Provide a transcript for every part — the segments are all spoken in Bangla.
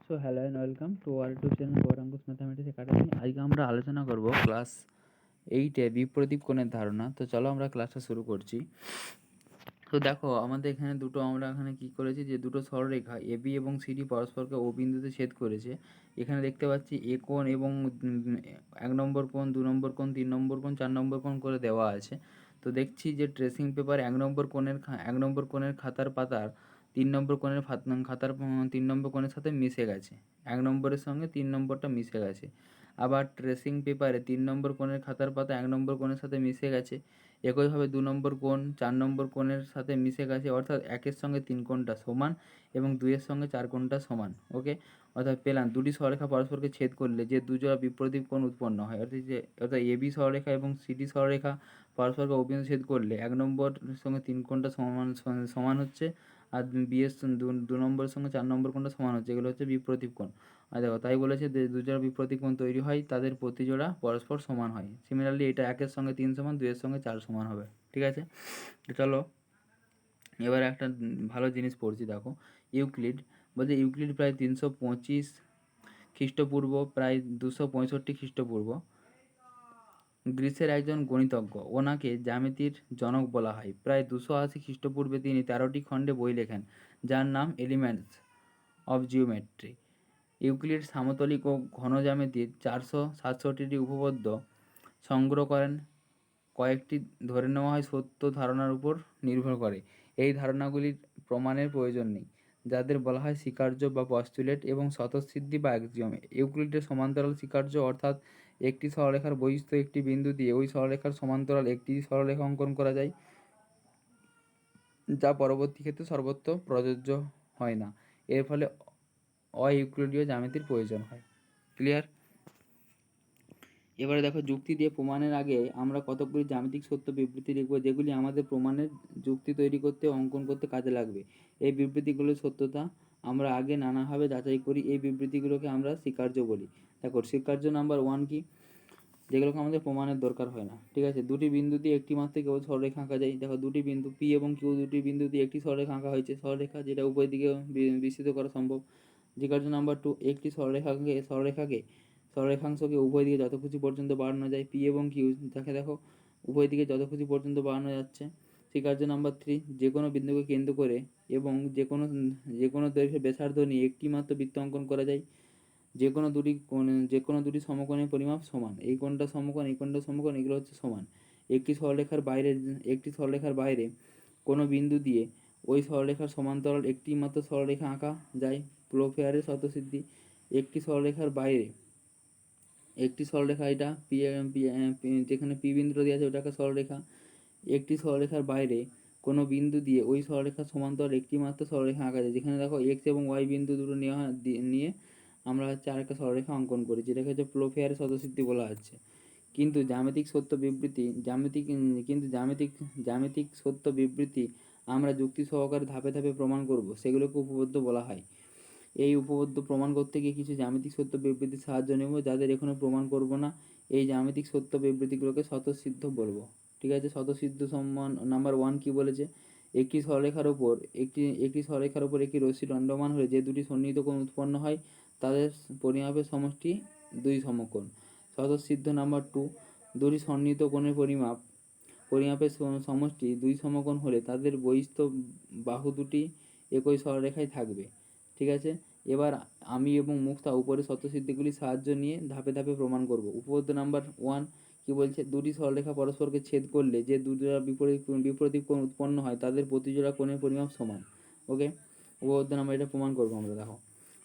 So hello and welcome to our YouTube channel Gourankush mathematics academy. আজকে আমরা আলোচনা করব ক্লাস 8-এ বিপ্রদীপ কোণের ধারণা। তো চলো আমরা ক্লাসটা শুরু করছি। তো দেখো আমাদের এখানে আমরা এখানে কী করেছি যে দুটো সরলরেখা এ বি এবং সি ডি পরস্পরকে ও বিন্দুতে ছেদ করেছে। এখানে দেখতে পাচ্ছি এ কোণ এবং 1 নম্বর কোণ, 2 নম্বর কোণ, 3 নম্বর কোণ, 4 নম্বর কোণ করে দেওয়া আছে। তো দেখছি যে ট্রেসিং পেপার 1 নম্বর কোণের খাতার পাতার 3 নম্বর কোণের খাতার 3 নম্বর কোণের সাথে মিশে গেছে। 1 নম্বরের সঙ্গে 3 নম্বরটা মিশে গেছে। আবার ট্রেসিং পেপারে 3 নম্বর কোণের খাতার পাতা 1 নম্বর কোণের সাথে মিশে গেছে। একইভাবে 2 নম্বর কোণ 4 নম্বর কোণের সাথে মিশে গেছে, অর্থাৎ 1-এর সঙ্গে 3 কোণটা সমান এবং 2-এর সঙ্গে 4 কোণটা সমান। ওকে, অর্থাৎ পেলাম দুটি সরলরেখা পরস্পরকে ছেদ করলে যে দুজোড়া বিপরীত কোণ উৎপন্ন হয়। অর্থাৎ এ বি সরলরেখা এবং সি ডি সরলরেখা পরস্পরকে অভিমুখে ছেদ করলে 1 নম্বরের সঙ্গে 3 কোণটা সমান হচ্ছে, আর বি এর 2 নম্বরের সঙ্গে 4 নম্বর কোণটা সমান হচ্ছে। এগুলো হচ্ছে বিপরীত কোণ। আর দেখো তাই বলেছে যে দুজোড়া বিপরীত কোণ তৈরি হয়, তাদের প্রতিজোড়া পরস্পর সমান হয়। সিমিলারলি এটা 1-এর সঙ্গে 3 সমান, 2-এর সঙ্গে 4 সমান হবে। ঠিক আছে, তো চলো এবার একটা ভালো জিনিস পড়ছি। দেখো ইউক্লিড বলছে ইউক্লিড প্রায় 325 খ্রিস্টপূর্ব প্রায় 265 খ্রিস্টপূর্ব গ্রিসের একজন গণিতজ্ঞ। ওনাকে জ্যামিতির জনক বলা হয়। প্রায় 280 খ্রিস্টপূর্বে তিনি 13টি খণ্ডে বই লেখেন, যার নাম এলিমেন্টস অফ জিওমেট্রি। ইউক্লিড সামতলিক ও ঘন জ্যামিতির 467টি উপপাদ্য সংগ্রহ করেন। কয়েকটি ধরে নেওয়া হয় সত্য ধারণার উপর নির্ভর করে। এই ধারণাগুলির প্রমাণের প্রয়োজন নেই, যাদের বলা হয় স্বীকার্য বা পস্তুলেট, এবং স্বতঃসিদ্ধি বা অ্যাক্সিওম। ইউক্লিডের সমান্তরাল স্বীকার্য, অর্থাৎ একটি সরলরেখার বহিস্থ একটি বিন্দু দিয়ে ওই সরলরেখার সমান্তরাল একটি সরলরেখা অঙ্কন করা যায়, যা পরবর্তী ক্ষেত্রে সর্বত্র প্রযোজ্য হয় না। এর ফলে অইউক্লিডীয় জ্যামিতির প্রয়োজন হয়। ক্লিয়ার? এবারে দেখো যুক্তি দিয়ে প্রমাণের আগে আমরা কতকগুলি জ্যামিতিক সত্য বিবৃতি লিখব, যেগুলি আমাদের প্রমাণের যুক্তি তৈরি করতে অঙ্কন করতে কাজে লাগবে। এই বিবৃতিগুলোর সত্যতা আমরা আগে নানাভাবে যাচাই করি। এই বিবৃতিগুলোকে আমরা স্বীকার্য বলি। দেখো স্বীকার্য নাম্বার 1 কি, যেগুলোকে আমাদের প্রমাণের দরকার হয় না। ঠিক আছে, দুটি বিন্দু দিয়ে একটি মাত্র কেবল সরলরেখা আঁকা যায়। দেখো দুটি বিন্দু পি এবং কিউ, দুটি বিন্দু দিয়ে একটি সরলরেখা আঁকা হয়েছে, সরলরেখা যেটা উভয় দিকে বিস্তৃত করা সম্ভব। স্বীকার্য নাম্বার 2, একটি সরলরেখাংশকে উভয় দিকে যত খুশি পর্যন্ত বাড়ানো যায়। পি এবং কিউ দেখো উভয় দিকে যত খুশি পর্যন্ত বাড়ানো যাচ্ছে। স্বীকার্য নাম্বার 3, যে কোনো বিন্দুকে কেন্দ্র করে এবং যে কোনো দৈর্ঘ্যের ব্যাসার্ধ নিয়ে একটি মাত্র বৃত্ত অঙ্কন করা যায়। যে কোনো দুটি সমকোণের পরিমাপ সমান। এই কোণটা সমকোণ, এই কোণটা সমকোণ, এগুলো হচ্ছে সমান। একটি সরলরেখার বাইরে কোনো বিন্দু দিয়ে ওই সরলরেখার সমান্তরাল একটি মাত্র সরলরেখা আঁকা যায়। প্রোফেয়ারের স্বতঃসিদ্ধি। একটি সরলরেখার বাইরে একটি সরলরেখা, এটা যেখানে পি বিন্দুটা দেওয়া আছে ওটা একটা সরলরেখা। একটি সরলরেখার বাইরে কোনো বিন্দু দিয়ে ওই সরলরেখার সমান্তরাল একটি মাত্র সরলরেখা আঁকা যায়, যেখানে দেখো এক্স এবং ওয়াই বিন্দু দুটো নিয়ে আমরা হচ্ছে আরেকটা সরলরেখা অঙ্কন করি, যেটাকে হচ্ছে প্রোফেয়ারের স্বতঃসিদ্ধি বলা হচ্ছে। কিন্তু জ্যামিতিক সত্য বিবৃতি আমরা যুক্তি সহকারে ধাপে ধাপে প্রমাণ করব, সেগুলোকে উপপাদ্য বলা হয়। এই উপপাদ্য প্রমাণ করতে গিয়ে কিছু জ্যামিতিক সত্য বিবৃতির সাহায্য নেব, যাদের এখনো প্রমাণ করব না। এই জ্যামিতিক সত্য বিবৃতিগুলোকে স্বতঃসিদ্ধ বলবো। ঠিক আছে, স্বতঃসিদ্ধ সম্মান নাম্বার 1 কি বলেছে, একটি সরলরেখার উপর একটি রশ্মি দণ্ডমান হলে যে দুটি সন্নিহিত কোণ উৎপন্ন হয় তাদের পরিমাপের সমষ্টি 2 সমকোণ। স্বতঃসিদ্ধ নাম্বার 2, দুটি সন্নিহিত কোণের পরিমাপের সমষ্টি 2 সমকোণ হলে তাদের বহিস্থ বাহু দুটি একই সরলরেখায় থাকবে। ঠিক আছে, এবার আমি এবং মুক্তা উপরের স্বতঃসিদ্ধিগুলির সাহায্য নিয়ে ধাপে ধাপে প্রমাণ করব। উপপাদ্য নাম্বার 1 কি বলছে, দুটি সরলরেখা পরস্পরকে ছেদ করলে যে দুজোড়া বিপরীত কোণ উৎপন্ন হয় তাদের প্রতিজোড়া কোণের পরিমাপ সমান। ওকে, উপপাদ্য নাম্বার এটা প্রমাণ করবো আমরা। দেখো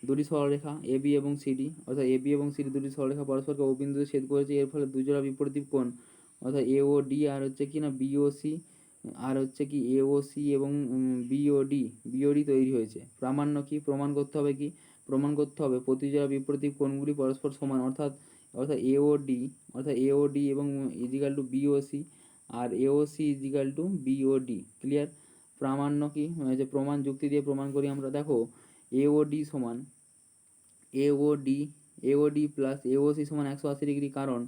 দুটি সরলরেখা এ বি এবং সিডি, অর্থাৎ এ বি এবং সিডি দুটি সরলরেখা পরস্পরকে ও বিন্দুতে ছেদ করেছে। এর ফলে দুজোড়া বিপরীত কোণ, অর্থাৎ এ ও ডি, আর হচ্ছে কি না বি ও সি, আর হচ্ছে কি এ ও সি এবং বিওডি তৈরি হয়েছে। প্রামাণ্য কি, প্রমাণ করতে হবে প্রতিজোড়া বিপরীত কোণগুলি পরস্পর সমান, অর্থাৎ এ ও ডি এবং ইজিক্যাল টু বি ও সি, আর এ ও সি ইজিক্যাল টু বি ও ডি। ক্লিয়ার? প্রামাণ্য কি, যে প্রমাণ যুক্তি দিয়ে প্রমাণ করি আমরা। দেখো এ ও ডি সমান এ ও ডি প্লাস এ ও সি সমান 180 ডিগ্রি, কারণ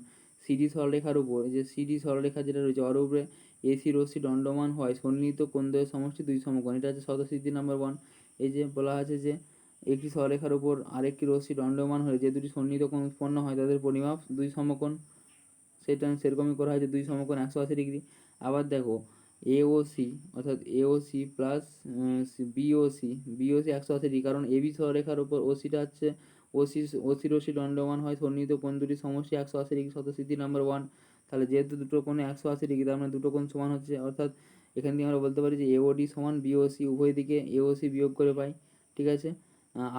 সিডি সরলরেখার উপর সিডি সরলরেখা যেটা রয়েছে ওর উপরে এসি রশ্মি দণ্ডমান হয় সন্নিহিত কোণদ্বয়ের সমষ্টি 2 সমকোণ। এটা হচ্ছে স্বতঃসিদ্ধি নাম্বার 1। এই যে বলা আছে যে একটি সরলরেখার উপর আরেকটি রশ্মি দণ্ডমান হলে যে দুটি সন্নিহিত কোণ উৎপন্ন হয় তাদের পরিমাপ দুই সমকোণ, সেটা সেরকমই করা হয়েছে, দুই সমকোণ 180 ডিগ্রি। আবার দেখো এওসি অর্থাৎ এওসি প্লাস বিওসি 180 ডিগ্রি, কারণ এবি সরলরেখার উপর ওসিটা হচ্ছে ওসি রশ্মি দণ্ডমান হয় সন্নিহিত কোণ দুটি সমষ্টি 180 ডিগ্রি, স্বতঃসিদ্ধি নাম্বার 1। তাহলে যেহেতু দুটো কোণে 180 ডিগ্রি, তার মানে দুটো কোণ সমান হচ্ছে, অর্থাৎ এখান থেকে আমরা বলতে পারি যে এওডি সমান বিওসি, উভয় দিকে এওসি বিয়োগ করে পাই। ঠিক আছে,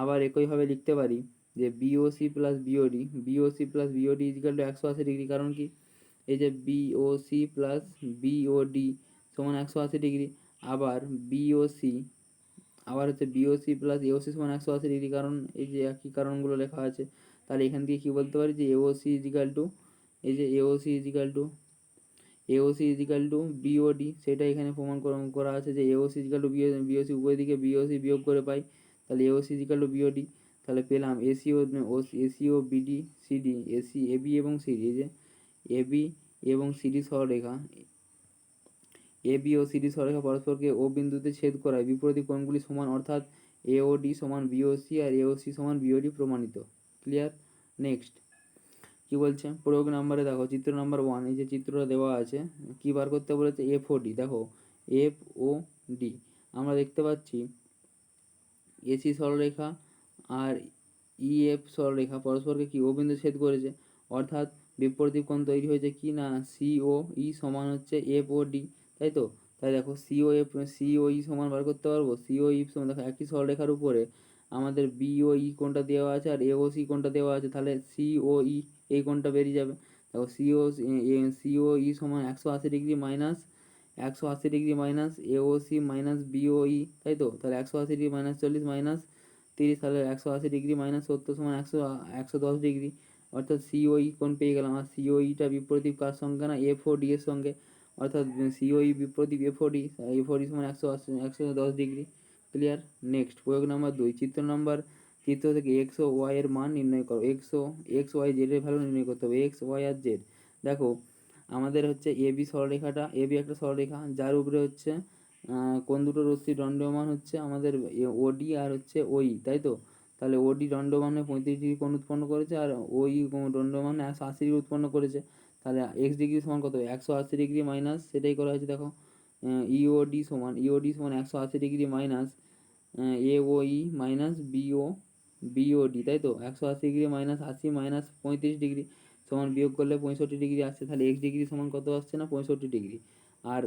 আবার একইভাবে লিখতে পারি যে BOC plus BOD equal to 180 degree, কারণ কি এই যে বিওসি প্লাস বিওডি সমান 180 ডিগ্রি। আবার বিওসি আবার হচ্ছে বিওসি প্লাস এওসি সমান 180 ডিগ্রি, কারণ এই যে একই কারণগুলো লেখা আছে। তাহলে এখান থেকে কী বলতে পারি যে এওসি ইজিক্যাল টু এই যে এওসি ইজিক্যাল টু বিওডি, সেটা এখানে প্রমাণ করা আছে যে এওসি ইজিক্যাল টু বিওসি, উভয় দিকে বিওসি বিয়োগ করে পাই। তাহলে এওসি ইজিক্যাল টু বিওডি, তাহলে পেলাম এসিও বিডি সিডি, এবি এবং সিডি, এই যে এবি এবং সিডি সরলরেখা, এবি ও সিডি সরলরেখা পরস্পরকে ও বিন্দুতে ছেদ করায় বিপরীত কোণগুলি সমান, অর্থাৎ এওডি সমান বিওসি আর এওসি সমান বিওডি প্রমাণিত। ক্লিয়ার? নেক্সট কি বলছে প্রয়োগ নাম্বারে দেখো, চিত্র নাম্বার 1, এই যে চিত্রটা দেওয়া আছে, কি বার করতে বলেছে এফওডি। দেখো এফওডি আমরা দেখতে পাচ্ছি এসি সরলরেখা আর ইএফ সরলরেখা পরস্পরকে কি ও বিন্দু ছেদ করেছে, অর্থাৎ বিপরীত কোণ তৈরি হয়েছে কি না সিওই সমান হচ্ছে এফ ও ডি, তাই তো। তাই দেখো সিওই সমান বার করতে পারবো, সিওই সমান দেখো একই সরলরেখার উপরে আমাদের বিওই কোণটা দেওয়া আছে আর এওসি কোণটা দেওয়া আছে, তাহলে সিওই এই কোণটা বেরিয়ে যাবে। দেখো সিওই সমান 180 degree minus 180 degree minus AOC minus BOE, তাই তো। তাহলে 180 ডিগ্রি মাইনাস 40 মাইনাস 30, তাহলে 180 ডিগ্রি মাইনাস 70 সমান 110 ডিগ্রি, অর্থাৎ সিওই কোণ পেয়ে গেলাম। আর সিওইটা বিপরীত কার সঙ্গে না এফওডি এর সঙ্গে, অর্থাৎ সিওই বিপরীত এফওডি সমান 110 ডিগ্রি। ক্লিয়ার? নেক্সট প্রয়োগ নাম্বার 2, চিত্র থেকে এক্স ও ওয়াই এর মান নির্ণয় করো। এক্স ওয়াই জেড এর ভ্যালু নির্ণয় করতে হবে, এক্স ওয়াই আর জেড। দেখো আমাদের হচ্ছে এবি সরলরেখাটা, এবি একটা সরলরেখা যার উপরে হচ্ছে কোন দুটো রশ্মি দণ্ডমান হচ্ছে আমাদের ওডি আর হচ্ছে ওই, তাই তো। তাহলে ওডি দণ্ডমানে 35 ডিগ্রি কোণ উৎপন্ন করেছে আর ওই দণ্ডমানে 180 ডিগ্রি উৎপন্ন করেছে। তাহলে এক্স ডিগ্রি সমান কত 180 ডিগ্রি মাইনাস, সেটাই করা হয়েছে দেখো ইওডি সমান 180 ডিগ্রি মাইনাস এওই মাইনাস বিওডি, তাই তো। 180 ডিগ্রি মাইনাস 80 মাইনাস 35 ডিগ্রি সমান বিয়োগ করলে 65 ডিগ্রি আসছে, তাহলে এক্স ডিগ্রি সমান কত আসছে না 65 ডিগ্রি। আর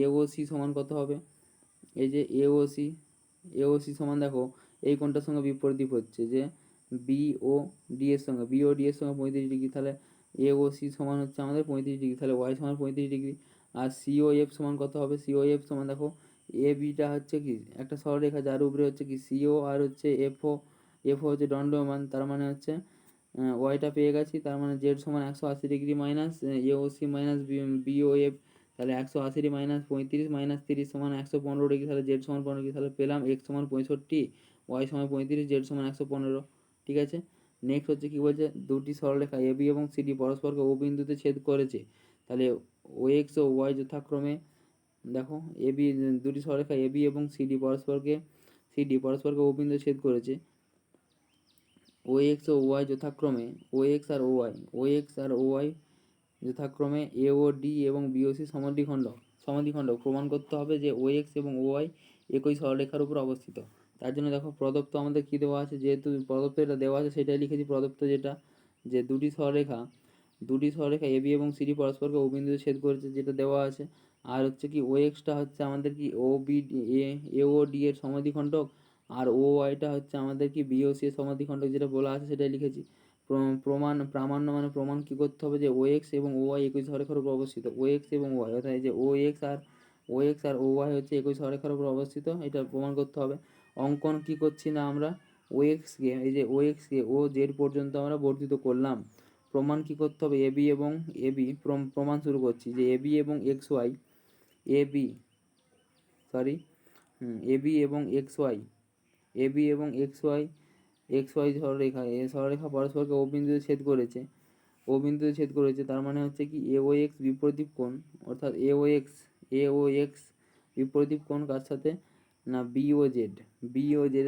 এওসি সমান কত হবে, এই যে এওসি সমান দেখো এই কোণটার সঙ্গে বিপরীত হচ্ছে যে বিওডি এর সঙ্গে 35 ডিগ্রি, তাহলে এওসি সমান হচ্ছে আমাদের 35 ডিগ্রি, তাহলে ওয়াই সমান 35 ডিগ্রি। আর সিওএফ সমান কত হবে, সিওএফ সমান দেখো এ বিটা হচ্ছে কি একটা সরলরেখা যার উপরে হচ্ছে কি সিও আর হচ্ছে এফও হচ্ছে দণ্ডমান, তার মানে হচ্ছে ওয়াইটা পেয়ে গেছি, তার মানে জেড সমান 180 degree minus AOC minus BOF, তাহলে 180 মাইনাস 35 মাইনাস 30 সমান 115 ডিগ্রি, তাহলে জেড সমান 15 ডিগ্রি, তাহলে পেলাম এক্স সমান 65, ওয়াই সমান 35, জেড সমান 115। ঠিক আছে, নেক্সট হচ্ছে কি বলছে দুটি সরলরেখা এবি এবং সিডি পরস্পরকে ও বিন্দুতে ছেদ করেছে, তাহলে ও এক্স ও ওয়াই যথাক্রমে দেখো দুটি সরলরেখা এবি এবং সিডি পরস্পরকে ও বিন্দুতে ছেদ করেছে, ও এক্স ও ওয়াই যথাক্রমে ও এক্স আর ওয়াই যথাক্রমে এ ও ডি এবং বিওসি সমাধিখণ্ড প্রমাণ করতে হবে যে ও এক্স এবং ওয়াই একই সরলরেখার উপর অবস্থিত। তার জন্য দেখো প্রদত্ত আমাদের কী দেওয়া আছে, যেহেতু প্রদত্ত এটা দেওয়া আছে সেটাই লিখেছি প্রদত্ত, যেটা যে দুটি সরলরেখা এবি এবং সিডি পরস্পরকে ও বিন্দুতে ছেদ করেছে, যেটা দেওয়া আছে। আর হচ্ছে কি ও এক্সটা হচ্ছে আমাদের কি এ ও ডি এর সমাধিখণ্ডক, আর ও ওয়াইটা হচ্ছে আমাদের কি বিওসি এর সমাধিখণ্ডক, যেটা বলা আছে সেটাই লিখেছি। প্রামাণ্য মানে প্রমাণ কি করতে হবে যে ও এক্স এবং ও ওয়াই একই সরলরেখার উপর অবস্থিত, ও এক্স এবং ওয়াই, অর্থাৎ এই যে ও এক্স আর ও ওয়াই হচ্ছে একই সরলরেখার উপর অবস্থিত, এটা প্রমাণ করতে হবে। অঙ্কন কি করছি না আমরা ও এক্সকে ও জেড পর্যন্ত আমরা বর্ধিত করলাম। প্রমাণ কি করতে হবে এবি প্রমাণ শুরু করছি যে এবি এবং X Y AB sorry AB এবং এক্স ওয়াই সরলরেখা পরস্পরকে ও বিন্দুতে ছেদ করেছে, তার মানে হচ্ছে কি এ ও এক্স বিপরীত কোণ, অর্থাৎ এ ও এক্স বিপরীত কোণ কার সাথে না বি ও জেড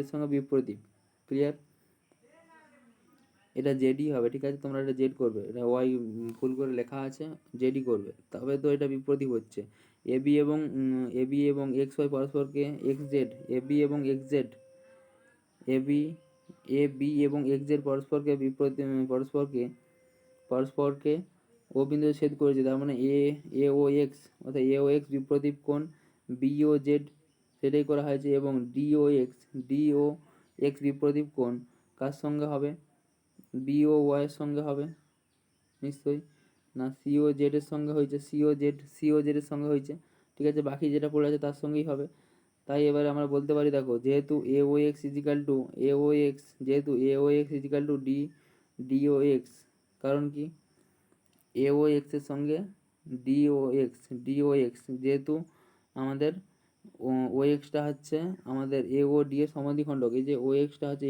এর সঙ্গে বিপরীত, ক্লিয়ার? এটা জেডই হবে, ঠিক আছে, তোমরা এটা জেড করবে, এটা ওয়াই ভুল করে লেখা আছে, জেডই করবে, তবে তো এটা বিপরীত হচ্ছে। এবি এবং এক্স ওয়াই পরস্পরকে এক্স জেড, এবি এবং এক্স জেড, এবি এবং এক্স জেড পরস্পরকে ও বিন্দুতে ছেদ করেছে, তার মানে এ ও এক্স, অর্থাৎ এ ও এক্স বিপ্রতীপ কোণ বি ও জেড সেটাই করা হয়েছে, এবং ডি ও এক্স বিপ্রতীপ কোণ কার সঙ্গে হবে? বি ও ওয়াইয়ের সঙ্গে হবে নিশ্চয়ই, না সি ও জেডের সঙ্গে হয়েছে, সি ও জেডের সঙ্গে হয়েছে, ঠিক আছে, বাকি যেটা পড়ে আছে তার সঙ্গেই হবে। তাই এবারে আমরা বলতে পারি, দেখো, যেহেতু এ ও এক্স ইজিক্যাল টু ডি ও এক্স, কারণ কি এ ও এক্সের সঙ্গে ডি ও এক্স, যেহেতু আমাদের ও এক্সটা হচ্ছে আমাদের এ ও ডি এর সমাধিখণ্ডক, এই যে ও এক্সটা হচ্ছে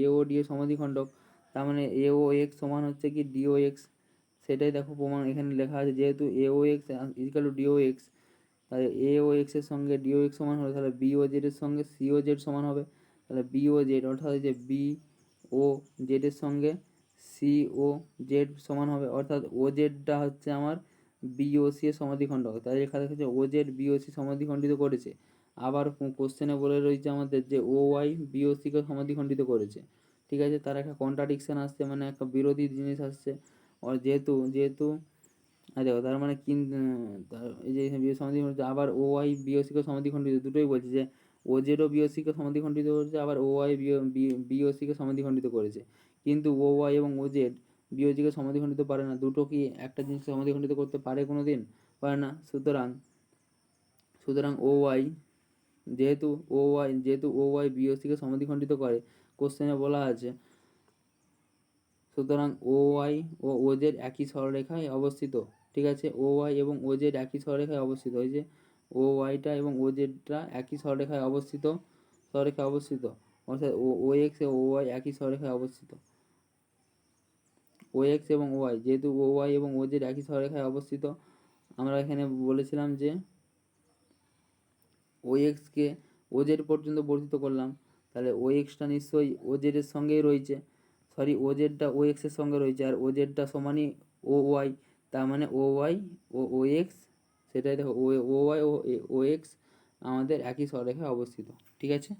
এ ও ডি এর সমাধিখণ্ডক, তার মানে এ ও এক্স সমান হচ্ছে কি ডি ও এক্স, সেটাই দেখো প্রমাণ এখানে লেখা আছে, যেহেতু এ ও এক্স ইজিক্যাল টু ডি ও এক্স, তাহলে এ ও এক্সের সঙ্গে ডি ও এক্স সমান হবে, তাহলে বি ও জেডের সঙ্গে সি ও জেড সমান হবে, তাহলে বি ও জেড অর্থাৎ যে বি ও জেডের সঙ্গে সি ও জেড সমান হবে, অর্থাৎ ও জেডটা হচ্ছে আমার বিওসি এর সমাধিখণ্ডক, তাই এখানে হচ্ছে ও জেড বিওসি সমাধিখণ্ডিত করেছে। আবার কোশ্চেনে বলে রয়েছে আমাদের যে ও ওয়াই বিওসিকে সমাধিখণ্ডিত করেছে, ঠিক আছে, তার একটা কন্ট্রাডিকশন আসছে, মানে একটা বিরোধী জিনিস আসছে, যেহেতু দেখো, তার মানে এই যে সমাধিখণ্ডিত, আবার ও ওয়াই বিওসিকে সমাধিখণ্ডিত, দুটোই বলছে যে ও জেডও বিওসিকে সমাধিখণ্ডিত করেছে, আবার ও ওয়াই বিওসিকে সমাধিখণ্ডিত করেছে, কিন্তু ও ওয়াই এবং ও জেড বিওসিকে সমাধিখণ্ডিত পারে না, দুটো কি একটা জিনিসকে সমাধিখণ্ডিত করতে পারে কোনো দিন? পারে না। সুতরাং যেহেতু ও ওয়াই বিওসিকে সমাধিখণ্ডিত করে, কোশ্চেনে বলা আছে, সুতরাং ও ওয়াই ও ও জেড একই সরলরেখায় অবস্থিত, ঠিক আছে, ও ওয়াই এবং ও জেড একই সরলরেখায় অবস্থিত, ওই যে ও ওয়াইটা এবং ও জেডটা একই সরলরেখায় অবস্থিত, অর্থাৎ ও এক্স ও ওয়াই একই সরলরেখায় অবস্থিত, ও এক্স এবং ওয়াই, যেহেতু ও ওয়াই এবং ও জেড একই সরলরেখায় অবস্থিত, আমরা এখানে বলেছিলাম যে ও এক্সকে ও জেড পর্যন্ত বর্ধিত করলাম, তাহলে ও এক্সটা নিশ্চয়ই ও জেডের সঙ্গেই রয়েছে, ও জেডটা ও এক্সের সঙ্গে রয়েছে, আর ও জেডটা সমানই ও ওয়াই, তার মানে ও ওয়াই ও এক্স, সেটাই দেখো ও ওয়াই ও এক্স আমাদের একই সরলরেখায় অবস্থিত, ঠিক আছে।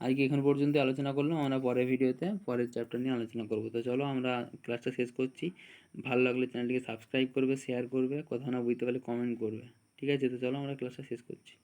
আজকে এখান পর্যন্ত আলোচনা করলাম, আমরা পরের ভিডিওতে পরের চ্যাপ্টার নিয়ে আলোচনা করবো। তো চলো আমরা ক্লাসটা শেষ করছি, ভালো লাগলে চ্যানেলটিকে সাবস্ক্রাইব করবে, শেয়ার করবে, কথা না বুঝতে পারলে কমেন্ট করবে, ঠিক আছে। তো চলো আমরা ক্লাসটা শেষ করছি।